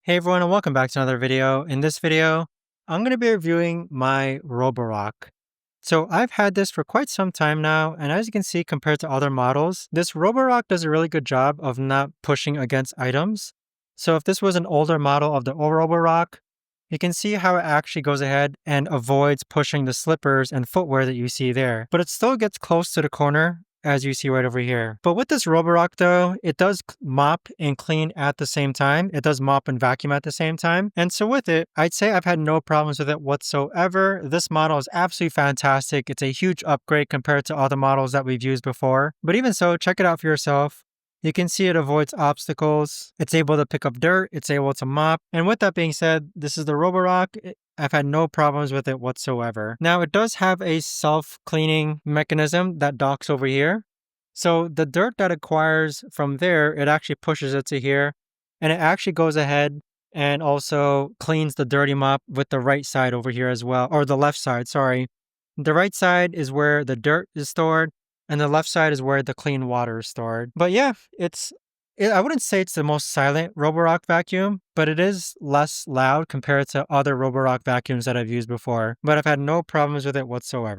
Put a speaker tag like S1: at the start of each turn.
S1: Hey everyone, and welcome back to another video. In this video, I'm going to be reviewing my Roborock. So I've had this for quite some time now, and as you can see compared to other models, this Roborock does a really good job of not pushing against items. So if this was an older model of the old Roborock, you can see how it actually goes ahead and avoids pushing the slippers and footwear that you see there. But it still gets close to the corner, as you see right over here. But with this Roborock though, it does mop and clean at the same time. It does mop and vacuum at the same time. And so with it, I'd say I've had no problems with it whatsoever. This model is absolutely fantastic. It's a huge upgrade compared to other models that we've used before. But even so, check it out for yourself. You can see it avoids obstacles. It's able to pick up dirt. It's able to mop. And with that being said, this is the Roborock. I've had no problems with it whatsoever. Now, it does have a self-cleaning mechanism that docks over here. So the dirt that it acquires from there, it actually pushes it to here. And it actually goes ahead and also cleans the dirty mop with the right side over here as well. Or the left side, sorry. The right side is where the dirt is stored. And the left side is where the clean water is stored. But yeah, I wouldn't say it's the most silent Roborock vacuum, but it is less loud compared to other Roborock vacuums that I've used before. But I've had no problems with it whatsoever.